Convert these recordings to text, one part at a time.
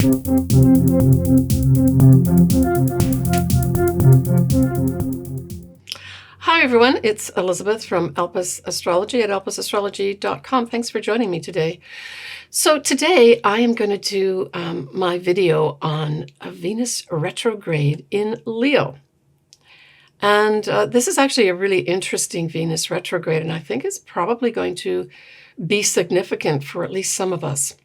Hi everyone, it's Elizabeth from Elpis Astrology at elpisastrology.com. Thanks for joining me today. So today I am going to do my video on a Venus retrograde in Leo. And this is actually a really interesting Venus retrograde, and I think it's probably going to be significant for at least some of us.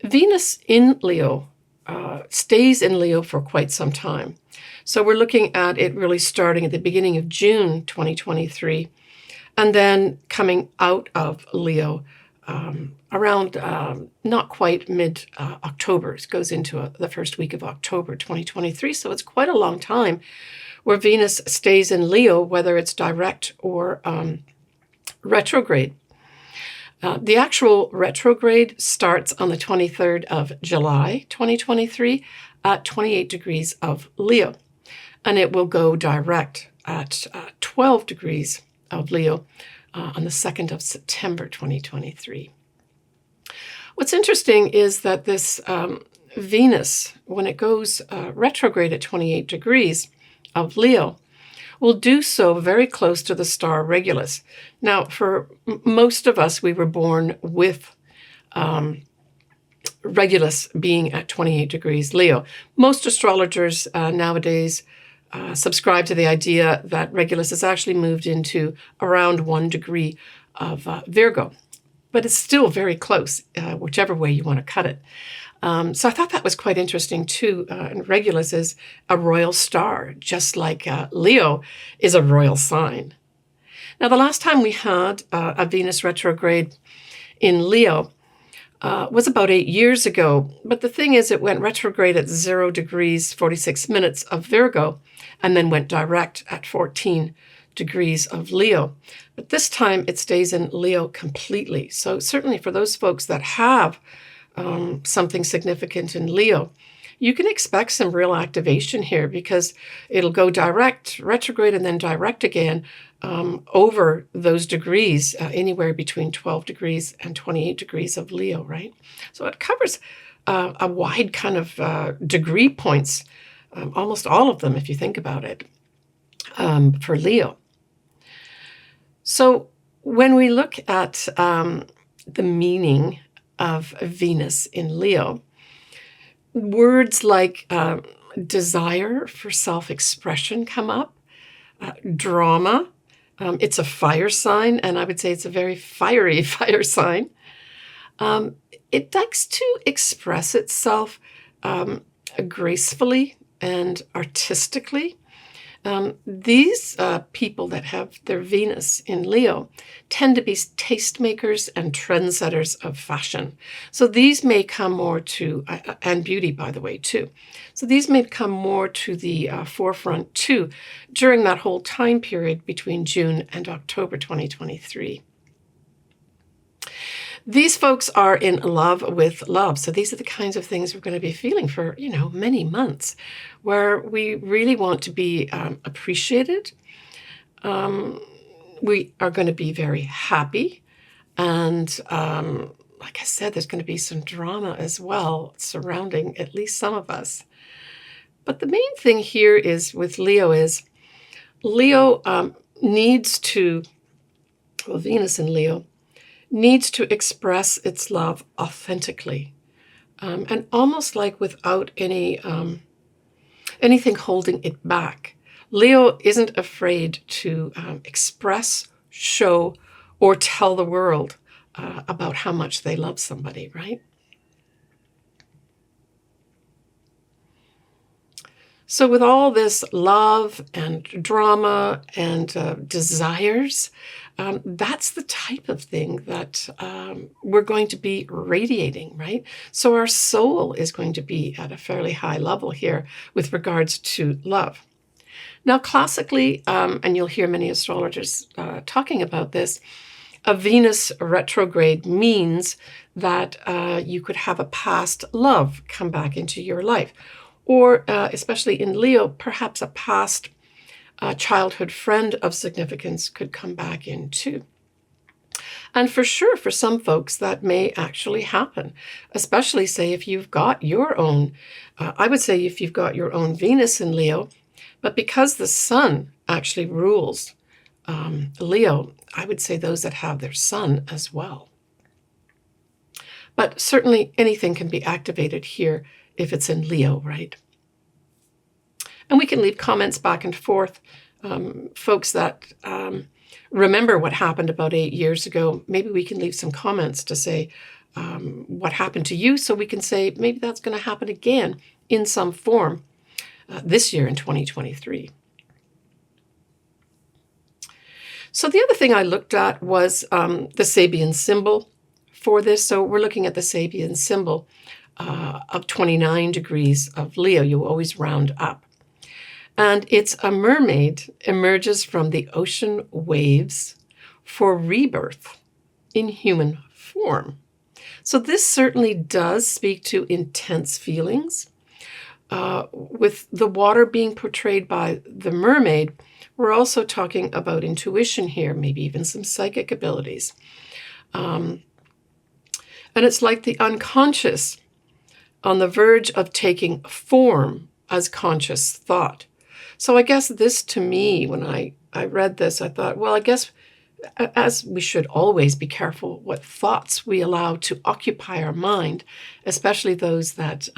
Venus in Leo stays in Leo for quite some time. So we're looking at it really starting at the beginning of June 2023, and then coming out of Leo around not quite mid-October. It goes into the first week of October 2023. So it's quite a long time where Venus stays in Leo, whether it's direct or retrograde. The actual retrograde starts on the 23rd of July 2023 at 28 degrees of Leo. And it will go direct at 12 degrees of Leo on the 2nd of September 2023. What's interesting is that this Venus, when it goes retrograde at 28 degrees of Leo, will do so very close to the star Regulus. Now, for most of us, we were born with Regulus being at 28 degrees Leo. Most astrologers nowadays subscribe to the idea that Regulus has actually moved into around 1 degree of Virgo, but it's still very close, whichever way you want to cut it. So I thought that was quite interesting too. And Regulus is a royal star, just like Leo is a royal sign. Now, the last time we had a Venus retrograde in Leo was about 8 years ago. But the thing is, it went retrograde at 0 degrees 46 minutes of Virgo, and then went direct at 14 degrees of Leo. But this time it stays in Leo completely. So certainly for those folks that have something significant in Leo, you can expect some real activation here, because it'll go direct, retrograde, and then direct again over those degrees, anywhere between 12 degrees and 28 degrees of Leo, right? So it covers a wide kind of degree points, almost all of them if you think about it, for Leo. So when we look at the meaning of Venus in Leo, words like desire for self-expression come up, drama. It's a fire sign, and I would say it's a very fiery fire sign. It likes to express itself gracefully and artistically. These people that have their Venus in Leo tend to be tastemakers and trendsetters of fashion. So these may come more to, and beauty, by the way, too. So these may come more to the forefront, too, during that whole time period between June and October 2023. These folks are in love with love. So these are the kinds of things we're going to be feeling for, many months, where we really want to be appreciated. We are going to be very happy. And like I said, there's going to be some drama as well surrounding at least some of us. But the main thing here is with Leo is Leo needs to, Venus in Leo, needs to express its love authentically, and almost like without anything holding it back. Leo isn't afraid to express, show, or tell the world about how much they love somebody, right? So with all this love and drama and desires, that's the type of thing that we're going to be radiating, right? So our soul is going to be at a fairly high level here with regards to love. Now, classically, and you'll hear many astrologers talking about this, a Venus retrograde means that you could have a past love come back into your life. Or, especially in Leo, perhaps a past childhood friend of significance could come back in too. And for sure, for some folks, that may actually happen, especially, say, if you've got your own, I would say if you've got your own Venus in Leo, but because the sun actually rules Leo, I would say those that have their sun as well. But certainly anything can be activated here if it's in Leo, right? And we can leave comments back and forth. Folks that remember what happened about 8 years ago, maybe we can leave some comments to say what happened to you, so we can say maybe that's going to happen again in some form this year in 2023. So the other thing I looked at was the Sabian symbol for this. So we're looking at the Sabian symbol of 29 degrees of Leo. You always round up. And it's a mermaid emerges from the ocean waves for rebirth in human form. So this certainly does speak to intense feelings. With the water being portrayed by the mermaid, we're also talking about intuition here, maybe even some psychic abilities. And it's like the unconscious on the verge of taking form as conscious thought. So I guess this, to me, when I read this, I thought, well, I guess as we should always be careful what thoughts we allow to occupy our mind, especially those that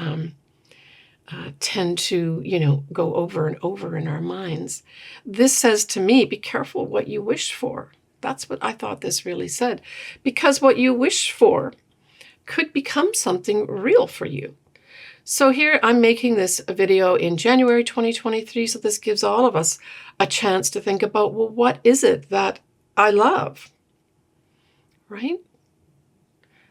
tend to, go over and over in our minds. This says to me, be careful what you wish for. That's what I thought this really said. Because what you wish for could become something real for you. So here I'm making this video in January 2023, so this gives all of us a chance to think about, well, what is it that I love, right?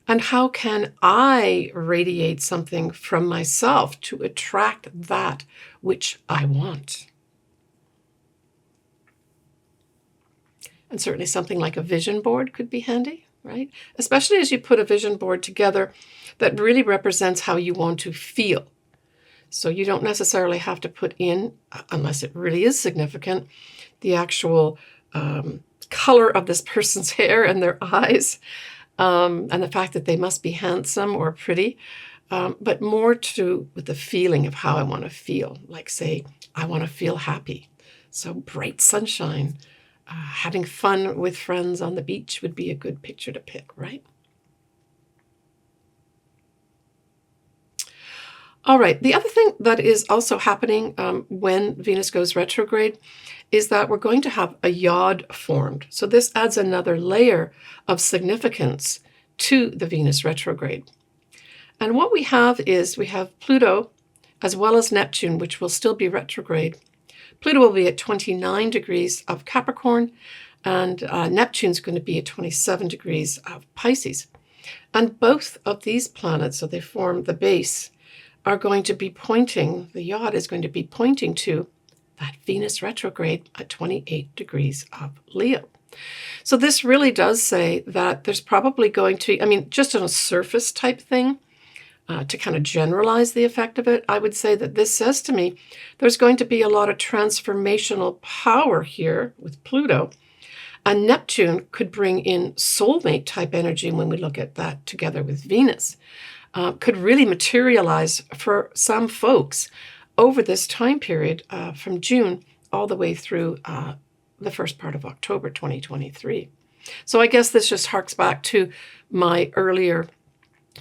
And how can I radiate something from myself to attract that which I want? And certainly something like a vision board could be handy, right? Especially as you put a vision board together that really represents how you want to feel. So you don't necessarily have to put in, unless it really is significant, the actual color of this person's hair and their eyes, and the fact that they must be handsome or pretty, but more with the feeling of how I want to feel. Like, say, I want to feel happy. So bright sunshine, having fun with friends on the beach would be a good picture to pick, right? All right, the other thing that is also happening when Venus goes retrograde is that we're going to have a yod formed. So this adds another layer of significance to the Venus retrograde. And what we have is we have Pluto as well as Neptune, which will still be retrograde. Pluto will be at 29 degrees of Capricorn, and Neptune's going to be at 27 degrees of Pisces. And both of these planets, so they form the base, are going to be pointing, the yod is going to be pointing to that Venus retrograde at 28 degrees of Leo. So this really does say that there's probably going to, just on a surface type thing, to kind of generalize the effect of it, I would say that this says to me there's going to be a lot of transformational power here with Pluto. And Neptune could bring in soulmate type energy when we look at that together with Venus. Could really materialize for some folks over this time period from June all the way through the first part of October 2023. So I guess this just harks back to my earlier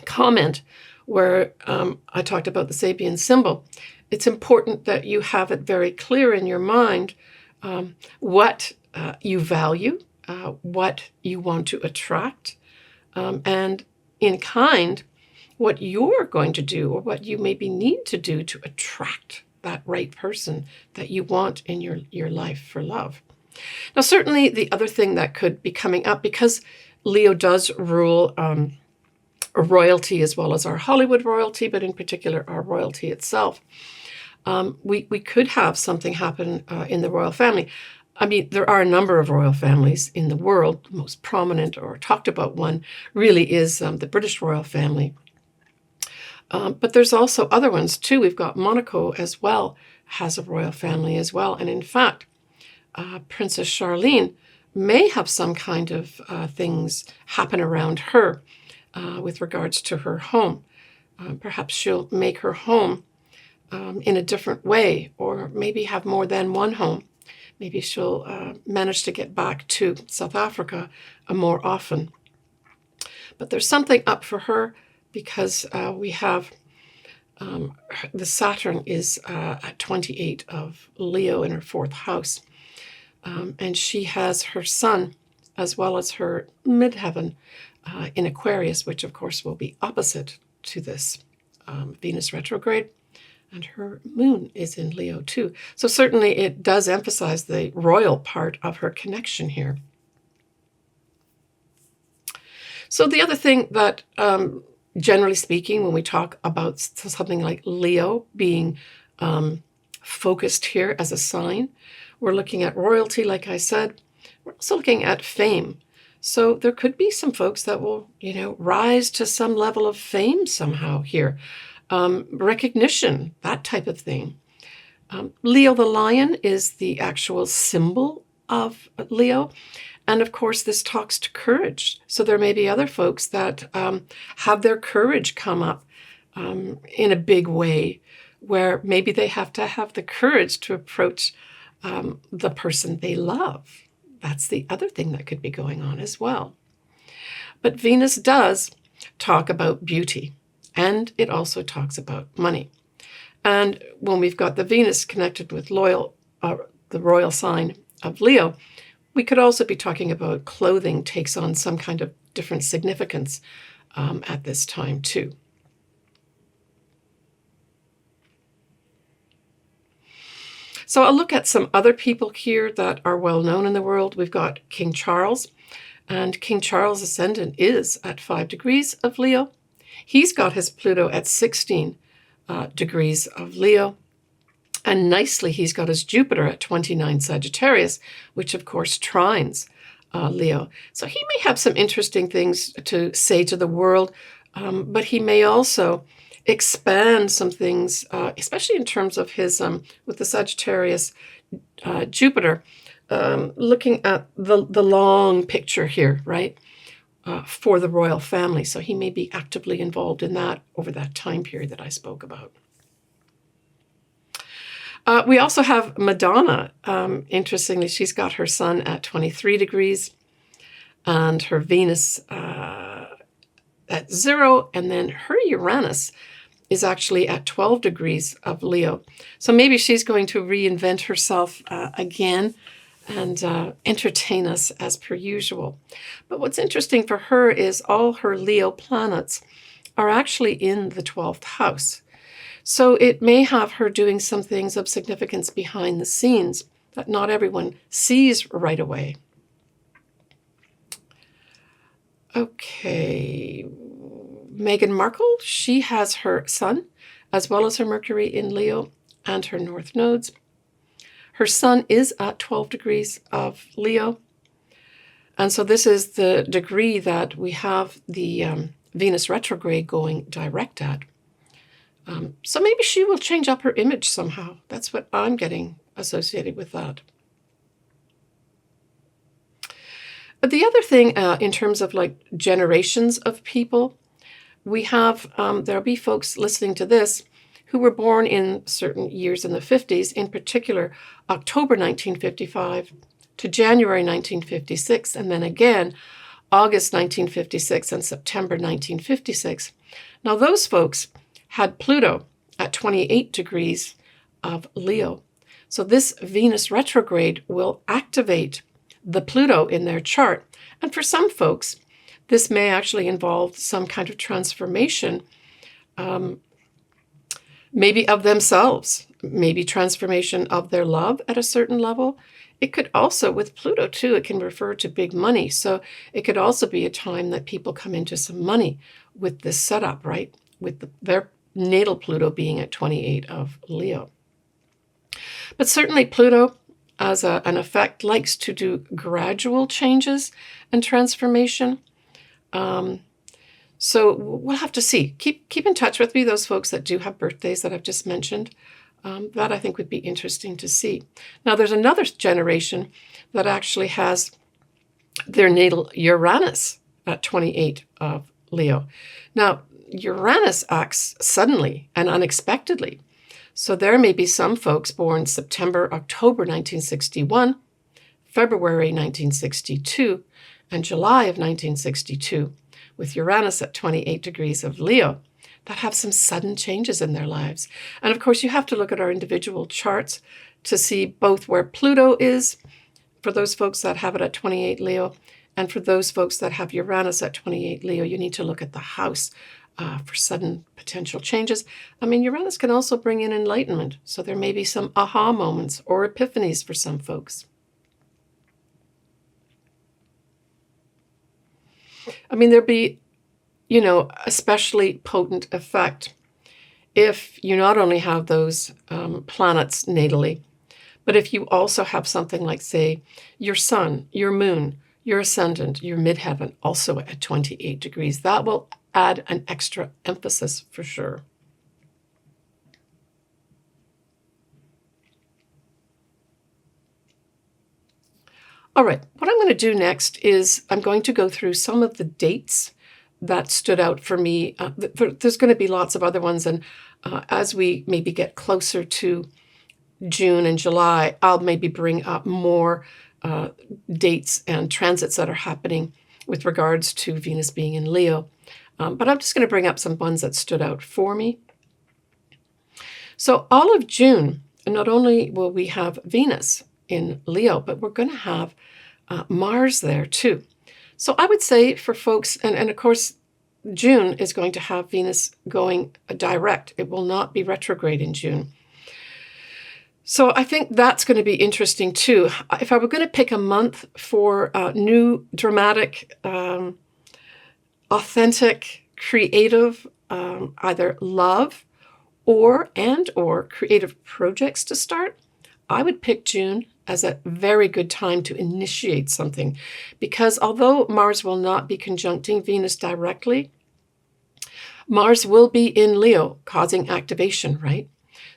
comment where I talked about the Sabian symbol. It's important that you have it very clear in your mind what you value, what you want to attract, and in kind, what you're going to do or what you maybe need to do to attract that right person that you want in your life for love. Now, certainly the other thing that could be coming up, because Leo does rule royalty as well as our Hollywood royalty, but in particular our royalty itself, we could have something happen in the royal family. There are a number of royal families in the world. The most prominent or talked about one really is the British royal family. But there's also other ones too. We've got Monaco as well, has a royal family as well. And in fact, Princess Charlene may have some kind of things happen around her with regards to her home. Perhaps she'll make her home in a different way, or maybe have more than one home. Maybe she'll manage to get back to South Africa more often. But there's something up for her because we have the Saturn is at 28 of Leo in her 4th house. And she has her sun as well as her midheaven in Aquarius, which of course will be opposite to this Venus retrograde. And her moon is in Leo too. So certainly it does emphasize the royal part of her connection here. So the other thing that, generally speaking, when we talk about something like Leo being focused here as a sign, we're looking at royalty, like I said. We're also looking at fame. So there could be some folks that will, rise to some level of fame somehow here. Recognition, that type of thing. Leo the lion is the actual symbol of Leo. And of course, this talks to courage. So there may be other folks that have their courage come up in a big way, where maybe they have to have the courage to approach the person they love. That's the other thing that could be going on as well. But Venus does talk about beauty. And it also talks about money. And when we've got the Venus connected with the royal sign of Leo, we could also be talking about clothing takes on some kind of different significance at this time too. So I'll look at some other people here that are well known in the world. We've got King Charles, and King Charles' ascendant is at 5 degrees of Leo. He's got his Pluto at 16 degrees of Leo. And nicely, he's got his Jupiter at 29 Sagittarius, which of course trines Leo. So he may have some interesting things to say to the world, but he may also expand some things, especially in terms of his, with the Sagittarius Jupiter, looking at the long picture here, right? For the royal family. So he may be actively involved in that over that time period that I spoke about. We also have Madonna. Interestingly, she's got her sun at 23 degrees and her Venus at 0. And then her Uranus is actually at 12 degrees of Leo. So maybe she's going to reinvent herself again and entertain us as per usual. But what's interesting for her is all her Leo planets are actually in the 12th house. So it may have her doing some things of significance behind the scenes that not everyone sees right away. Okay, Meghan Markle, she has her sun as well as her Mercury in Leo and her north nodes. Her sun is at 12 degrees of Leo. And so this is the degree that we have the Venus retrograde going direct at. So maybe she will change up her image somehow. That's what I'm getting associated with that. But the other thing in terms of like generations of people, we have, there'll be folks listening to this who were born in certain years in the 50s, in particular October 1955 to January 1956, and then again August 1956 and September 1956. Now those folks had Pluto at 28 degrees of Leo. So this Venus retrograde will activate the Pluto in their chart. And for some folks, this may actually involve some kind of transformation, maybe of themselves, maybe transformation of their love at a certain level. It could also, with Pluto too, it can refer to big money. So it could also be a time that people come into some money with this setup, right? With their natal Pluto being at 28 of Leo. But certainly Pluto, as an effect, likes to do gradual changes and transformation. So we'll have to see. Keep in touch with me, those folks that do have birthdays that I've just mentioned. That I think would be interesting to see. Now there's another generation that actually has their natal Uranus at 28 of Leo. Now, Uranus acts suddenly and unexpectedly. So there may be some folks born September, October 1961, February 1962, and July of 1962, with Uranus at 28 degrees of Leo, that have some sudden changes in their lives. And of course, you have to look at our individual charts to see both where Pluto is for those folks that have it at 28 Leo, and for those folks that have Uranus at 28 Leo, you need to look at the house for sudden potential changes. I mean, Uranus can also bring in enlightenment, so there may be some aha moments or epiphanies for some folks. I mean, there'd be, especially potent effect if you not only have those planets natally, but if you also have something like, say, your sun, your moon, your ascendant, your midheaven also at 28 degrees. That will add an extra emphasis for sure. All right, what I'm going to do next is I'm going to go through some of the dates that stood out for me. There's going to be lots of other ones, and as we maybe get closer to June and July, I'll maybe bring up more dates and transits that are happening with regards to Venus being in Leo. But I'm just going to bring up some ones that stood out for me. So all of June, not only will we have Venus in Leo, but we're going to have Mars there too. So I would say for folks, and of course, June is going to have Venus going direct. It will not be retrograde in June. So I think that's going to be interesting too. If I were going to pick a month for new, dramatic, authentic, creative, either love or creative projects to start, I would pick June as a very good time to initiate something, because although Mars will not be conjuncting Venus directly, Mars will be in Leo, causing activation, right?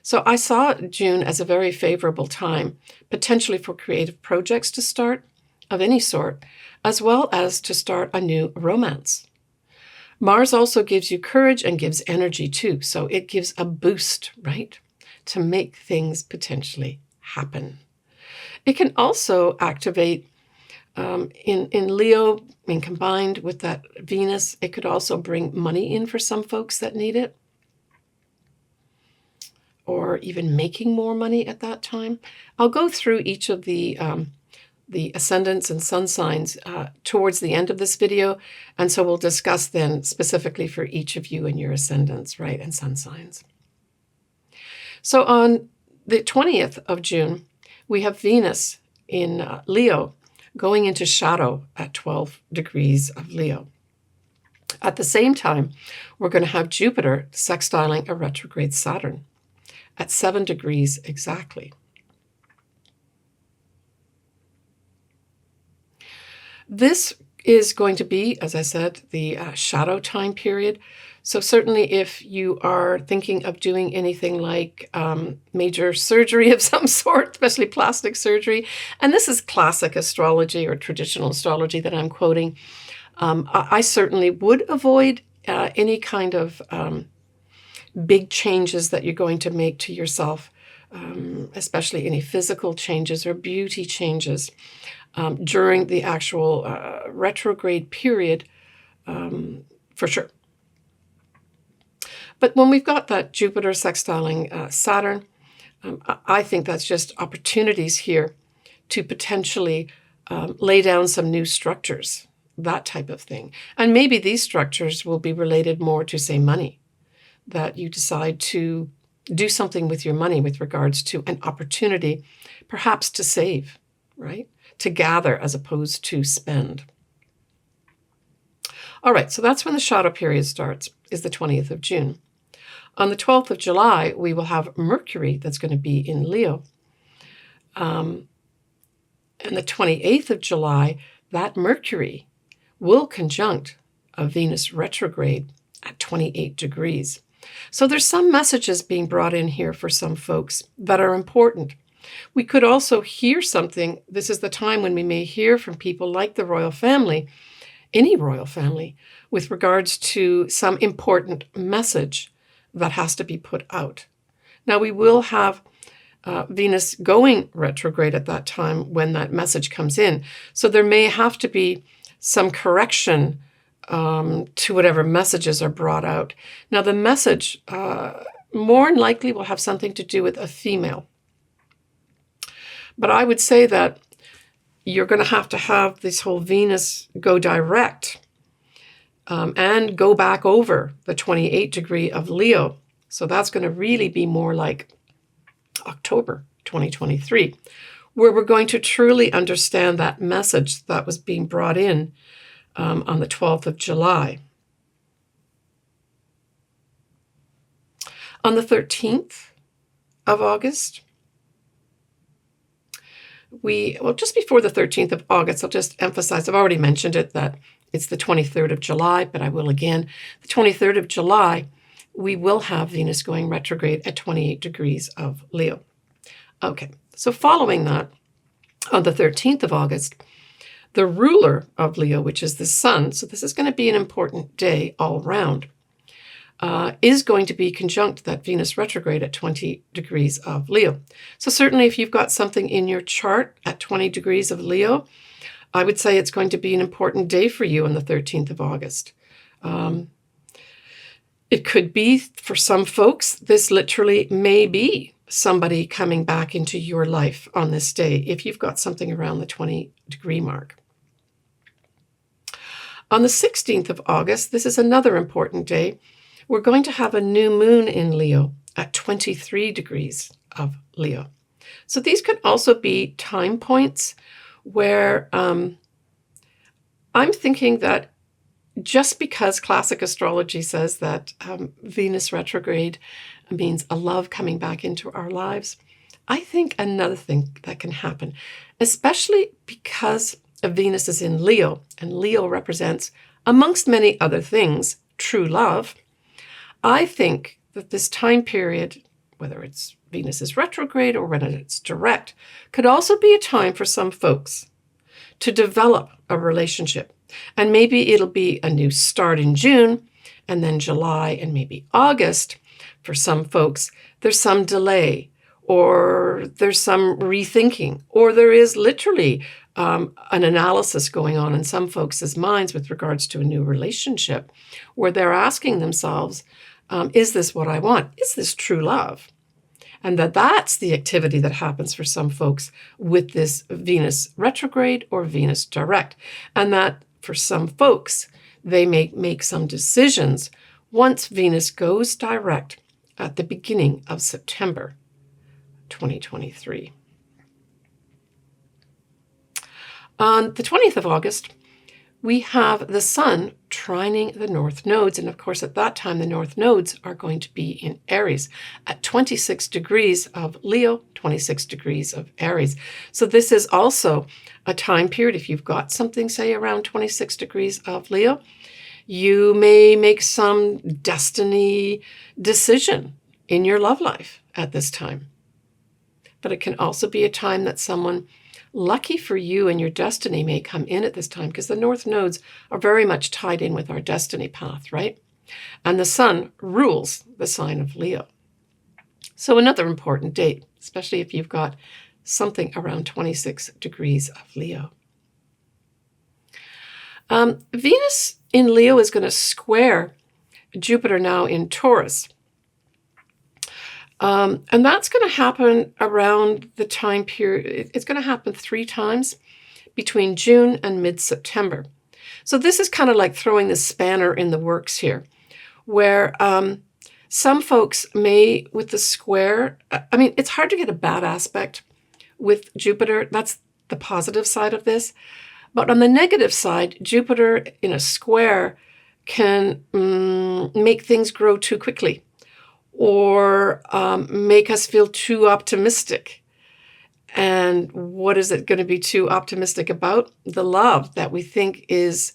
So I saw June as a very favorable time, potentially for creative projects to start of any sort, as well as to start a new romance. Mars also gives you courage and gives energy too, so it gives a boost, right, to make things potentially happen. It can also activate in Leo, and combined with that Venus, it could also bring money in for some folks that need it, or even making more money at that time. I'll go through each of the ascendants and sun signs towards the end of this video, and so we'll discuss then specifically for each of you and your ascendants, right, and sun signs. So on the 20th of June, we have Venus in Leo going into shadow at 12 degrees of Leo. At the same time, we're going to have Jupiter sextiling a retrograde Saturn at 7 degrees exactly. This is going to be, as I said, the shadow time period. So certainly if you are thinking of doing anything like major surgery of some sort, especially plastic surgery, and this is classic astrology or traditional astrology that I'm quoting, I certainly would avoid any kind of big changes that you're going to make to yourself, especially any physical changes or beauty changes during the actual retrograde period, for sure. But when we've got that Jupiter sextiling Saturn, I think that's just opportunities here to potentially lay down some new structures, that type of thing. And maybe these structures will be related more to, say, money, that you decide to do something with your money with regards to an opportunity, perhaps to save, right? To gather as opposed to spend. All right, so that's when the shadow period starts, is the 20th of June. On the 12th of July, we will have Mercury that's going to be in Leo. And the 28th of July, that Mercury will conjunct a Venus retrograde at 28 degrees. So there's some messages being brought in here for some folks that are important. We could also hear something. This is the time when we may hear from people like the royal family, any royal family, with regards to some important message that has to be put out. Now, we will have Venus going retrograde at that time when that message comes in. So there may have to be some correction to whatever messages are brought out. Now, the message more than likely will have something to do with a female. But I would say that you're going to have this whole Venus go direct and go back over the 28 degree of Leo. So that's going to really be more like October 2023, where we're going to truly understand that message that was being brought in on the 12th of July. On the 13th of August, just before the 13th of August, I'll just emphasize, I've already mentioned it, that it's the 23rd of July, but I will again. The 23rd of July, we will have Venus going retrograde at 28 degrees of Leo. Okay, so following that, on the 13th of August, the ruler of Leo, which is the sun, so this is going to be an important day all round, is going to be conjunct that Venus retrograde at 20 degrees of Leo. So certainly if you've got something in your chart at 20 degrees of Leo, I would say it's going to be an important day for you on the 13th of August. It could be, for some folks, this literally may be somebody coming back into your life on this day, if you've got something around the 20 degree mark. On the 16th of August, this is another important day. We're going to have a new moon in Leo at 23 degrees of Leo. So these could also be time points where I'm thinking that just because classic astrology says that Venus retrograde means a love coming back into our lives, I think another thing that can happen, especially because Venus is in Leo, and Leo represents, amongst many other things, true love. I think that this time period, whether it's Venus is retrograde or whether it's direct, could also be a time for some folks to develop a relationship. And maybe it'll be a new start in June, and then July, and maybe August. For some folks, there's some delay, or there's some rethinking, or there is literally an analysis going on in some folks' minds with regards to a new relationship, where they're asking themselves, is this what I want? Is this true love? And that's the activity that happens for some folks with this Venus retrograde or Venus direct. And that for some folks, they may make some decisions once Venus goes direct at the beginning of September 2023. On the 20th of August, we have the sun trining the north nodes. And of course, at that time, the north nodes are going to be in Aries at 26 degrees of Leo, 26 degrees of Aries. So this is also a time period, if you've got something, say, around 26 degrees of Leo, you may make some destiny decision in your love life at this time. But it can also be a time that someone lucky for you and your destiny may come in at this time, because the north nodes are very much tied in with our destiny path, right? And the sun rules the sign of Leo. So another important date, especially if you've got something around 26 degrees of Leo. Venus in Leo is going to square Jupiter now in Taurus. And that's going to happen around the time period. It's going to happen 3 times between June and mid-September. So this is kind of like throwing the spanner in the works here, where some folks may, with the square, I mean, it's hard to get a bad aspect with Jupiter. That's the positive side of this. But on the negative side, Jupiter in a square can make things grow too quickly, or make us feel too optimistic. And what is it going to be too optimistic about? The love that we think is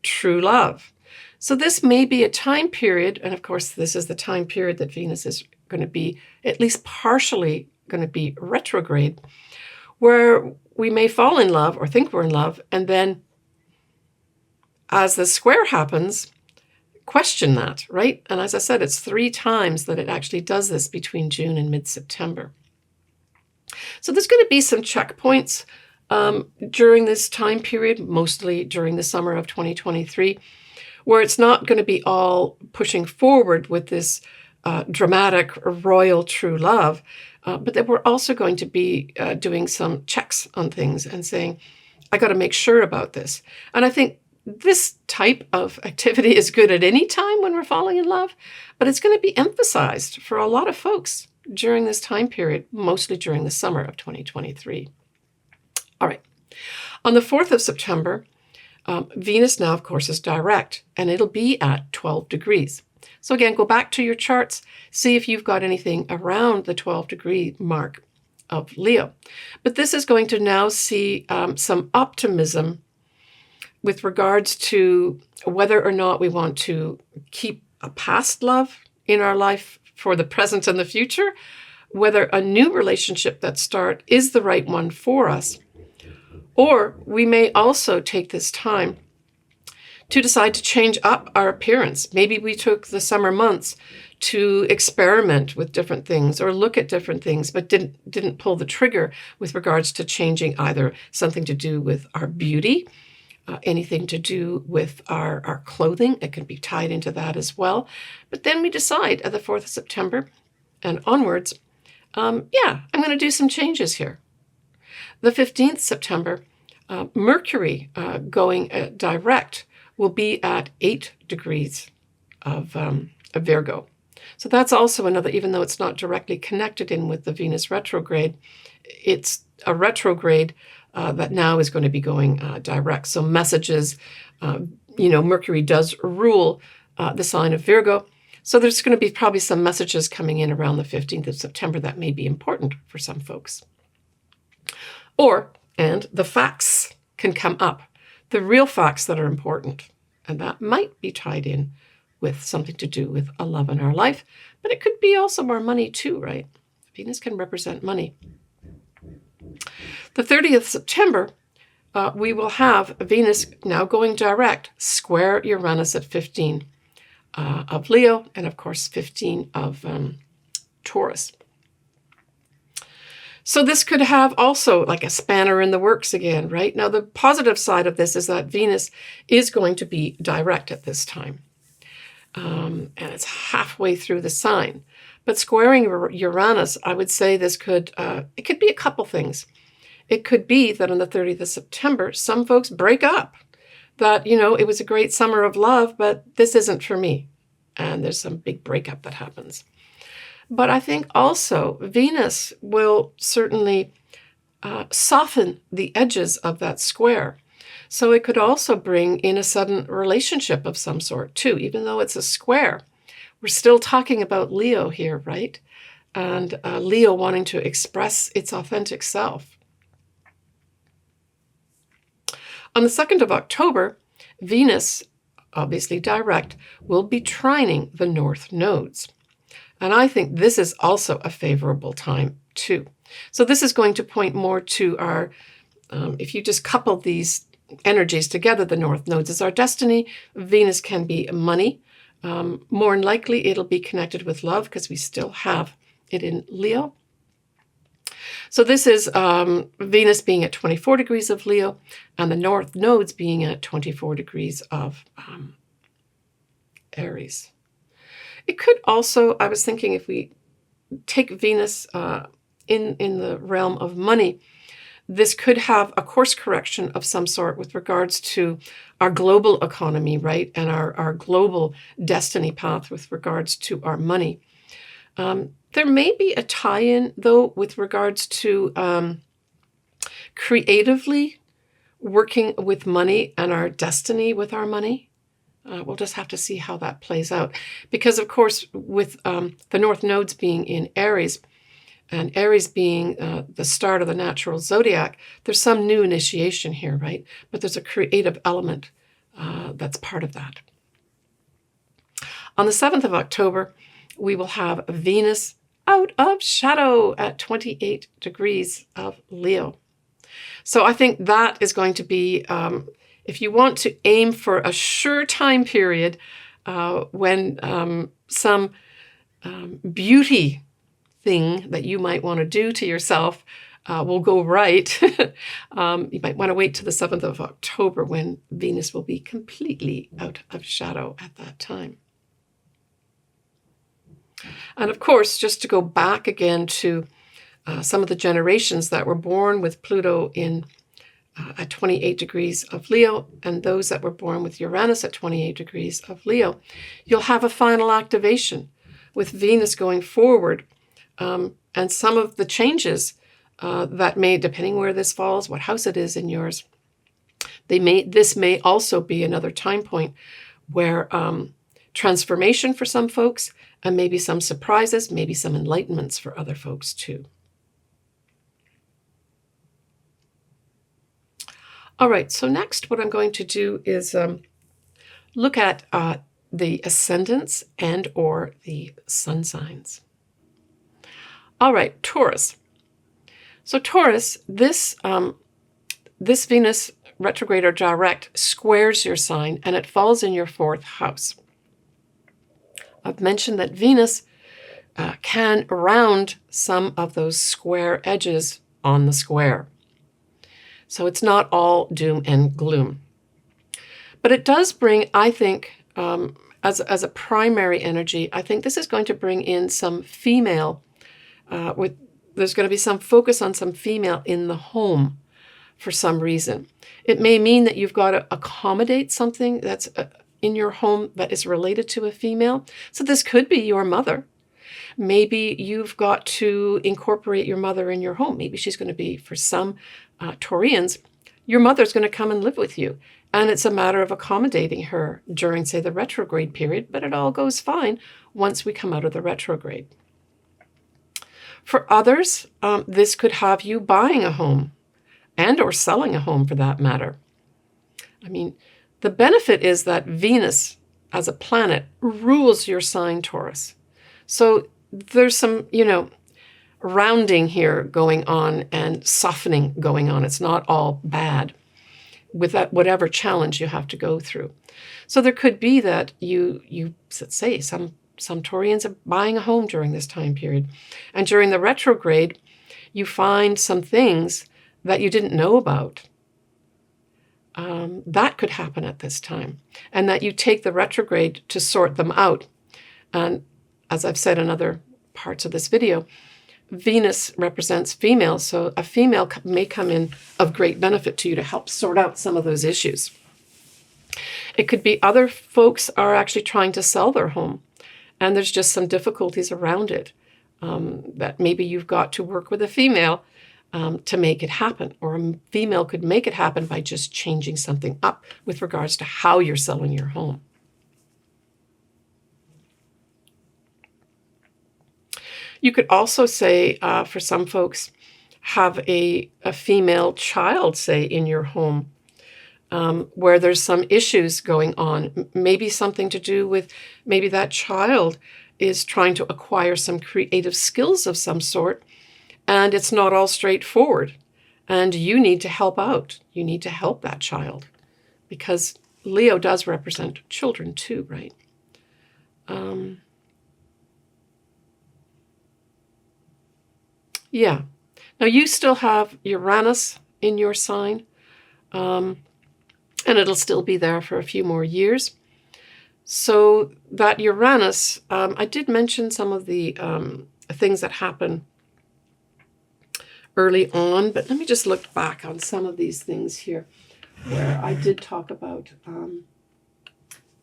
true love. So this may be a time period, and of course this is the time period that Venus is going to be at least partially going to be retrograde, where we may fall in love or think we're in love, and then as the square happens, question that, right? And as I said, it's 3 times that it actually does this between June and mid-September. So there's going to be some checkpoints during this time period, mostly during the summer of 2023, where it's not going to be all pushing forward with this dramatic, royal, true love, but that we're also going to be doing some checks on things and saying, I got to make sure about this. And I think this type of activity is good at any time when we're falling in love, but it's going to be emphasized for a lot of folks during this time period, mostly during the summer of 2023. All right. On the 4th of September, Venus now, of course, is direct, and it'll be at 12 degrees. So again, go back to your charts, see if you've got anything around the 12-degree mark of Leo. But this is going to now see some optimism with regards to whether or not we want to keep a past love in our life for the present and the future, whether a new relationship that starts is the right one for us, or we may also take this time to decide to change up our appearance. Maybe we took the summer months to experiment with different things or look at different things, but didn't pull the trigger with regards to changing either something to do with our beauty, anything to do with our clothing. It can be tied into that as well. But then we decide at the 4th of September and onwards, I'm going to do some changes here. The 15th September, Mercury going direct will be at 8 degrees of Virgo. So that's also another, even though it's not directly connected in with the Venus retrograde, it's a retrograde that now is going to be going direct. So messages, Mercury does rule the sign of Virgo. So there's going to be probably some messages coming in around the 15th of September that may be important for some folks. And the facts can come up, the real facts that are important. And that might be tied in with something to do with a love in our life, but it could be also our money too, right? Venus can represent money. The 30th of September, we will have Venus now going direct, square Uranus at 15 of Leo, and of course 15 of Taurus. So this could have also like a spanner in the works again, right? Now, the positive side of this is that Venus is going to be direct at this time. And it's halfway through the sign. But squaring Uranus, I would say this could, it could be a couple things. It could be that on the 30th of September, some folks break up. That, it was a great summer of love, but this isn't for me. And there's some big breakup that happens. But I think also Venus will certainly soften the edges of that square. So it could also bring in a sudden relationship of some sort too, even though it's a square. We're still talking about Leo here, right? And Leo wanting to express its authentic self. On the 2nd of October, Venus, obviously direct, will be trining the north nodes. And I think this is also a favorable time too. So this is going to point more to our, if you just couple these energies together, the north nodes is our destiny. Venus can be money. More than likely, it'll be connected with love because we still have it in Leo. So this is Venus being at 24 degrees of Leo and the north nodes being at 24 degrees of Aries. It could also, I was thinking, if we take Venus in the realm of money, this could have a course correction of some sort with regards to our global economy, right? And our global destiny path with regards to our money. There may be a tie-in, though, with regards to creatively working with money and our destiny with our money. We'll just have to see how that plays out. Because, of course, with the north nodes being in Aries, and Aries being the start of the natural zodiac, there's some new initiation here, right? But there's a creative element that's part of that. On the 7th of October, we will have Venus out of shadow at 28 degrees of Leo. So I think that is going to be, if you want to aim for a sure time period when some beauty thing that you might want to do to yourself will go right, you might want to wait till the 7th of October when Venus will be completely out of shadow at that time. And of course, just to go back again to some of the generations that were born with Pluto at 28 degrees of Leo, and those that were born with Uranus at 28 degrees of Leo, you'll have a final activation with Venus going forward. And some of the changes that may, depending where this falls, what house it is in yours, this may also be another time point where transformation for some folks, and maybe some surprises, maybe some enlightenments for other folks too. All right, so next what I'm going to do is look at the ascendants and or the sun signs. All right, Taurus. So Taurus, this Venus retrograde or direct squares your sign, and it falls in your 4th house. I've mentioned that Venus can round some of those square edges on the square. So it's not all doom and gloom. But it does bring, I think, as a primary energy, I think this is going to bring in some female, there's going to be some focus on some female in the home for some reason. It may mean that you've got to accommodate something that's in your home that is related to a female. So this could be your mother. Maybe you've got to incorporate your mother in your home. Maybe she's going to be, for some Taurians, your mother's going to come and live with you. And it's a matter of accommodating her during, say, the retrograde period, but it all goes fine once we come out of the retrograde. For others, this could have you buying a home and or selling a home for that matter. I mean, the benefit is that Venus as a planet rules your sign, Taurus. So there's some, rounding here going on and softening going on. It's not all bad with that, whatever challenge you have to go through. So there could be that you say some Taurians are buying a home during this time period. And during the retrograde, you find some things that you didn't know about. That could happen at this time. And that you take the retrograde to sort them out. And as I've said in other parts of this video, Venus represents female, so a female may come in of great benefit to you to help sort out some of those issues. It could be other folks are actually trying to sell their home, and there's just some difficulties around it that maybe you've got to work with a female to make it happen, or a female could make it happen by just changing something up with regards to how you're selling your home. You could also say, for some folks, have a female child, say, in your home where there's some issues going on. Maybe something to do with, maybe that child is trying to acquire some creative skills of some sort, and it's not all straightforward. And you need to help out. You need to help that child, because Leo does represent children too, right? Yeah. Now you still have Uranus in your sign, and it'll still be there for a few more years. So that Uranus, I did mention some of the things that happen early on, but let me just look back on some of these things here where I did talk about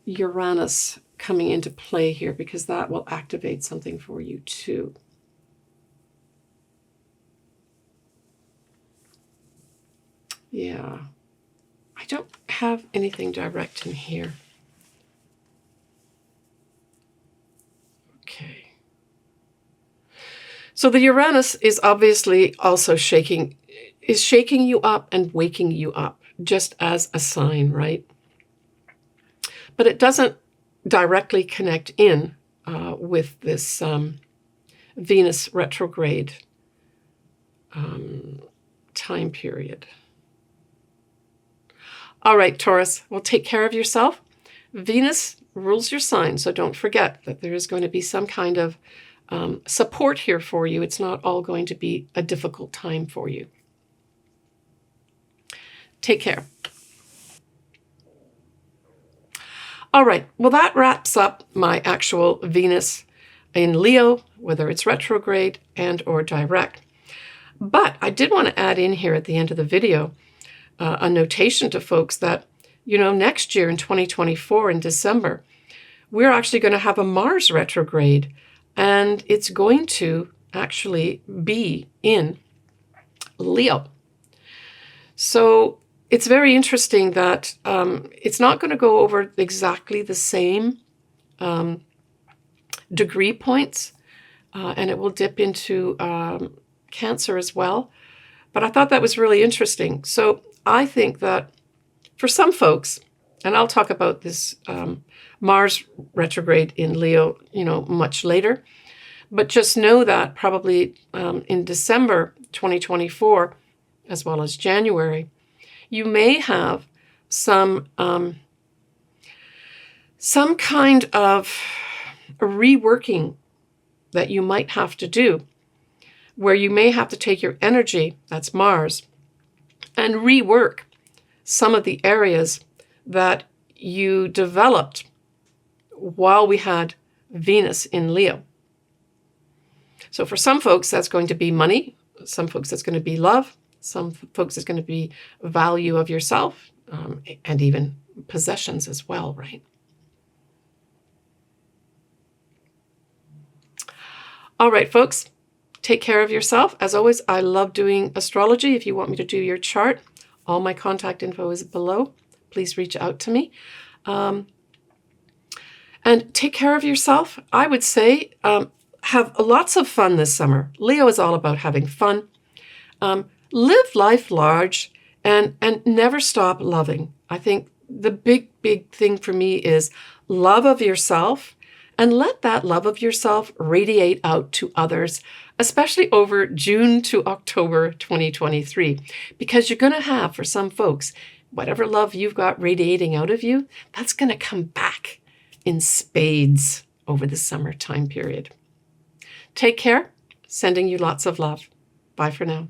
Uranus coming into play here, because that will activate something for you too. Yeah, I don't have anything direct in here. Okay. So the Uranus is obviously also shaking you up and waking you up, just as a sign, right? But it doesn't directly connect in with this Venus retrograde time period. All right, Taurus, well, take care of yourself. Venus rules your sign, so don't forget that there is going to be some kind of support here for you. It's not all going to be a difficult time for you. Take care. All right, well, that wraps up my actual Venus in Leo, whether it's retrograde and or direct. But I did want to add in here at the end of the video a notation to folks that, you know, next year in 2024 in December, we're actually going to have a Mars retrograde, and it's going to actually be in Leo. So it's very interesting that it's not going to go over exactly the same degree points, and it will dip into Cancer as well. But I thought that was really interesting. So I think that for some folks, and I'll talk about this Mars retrograde in Leo, you know, much later, but just know that probably in December 2024, as well as January, you may have some kind of reworking that you might have to do, where you may have to take your energy, that's Mars, and rework some of the areas that you developed while we had Venus in Leo. So for some folks, that's going to be money. Some folks, that's going to be love. Some folks, it's going to be value of yourself, and even possessions as well, right? All right, folks, take care of yourself. As always, I love doing astrology. If you want me to do your chart, all my contact info is below. Please reach out to me. And take care of yourself. I would say have lots of fun this summer. Leo is all about having fun. Live life large and never stop loving. I think the big thing for me is love of yourself, and let that love of yourself radiate out to others, especially over June to October 2023, because you're going to have, for some folks, whatever love you've got radiating out of you, that's going to come back in spades over the summer time period. Take care. Sending you lots of love. Bye for now.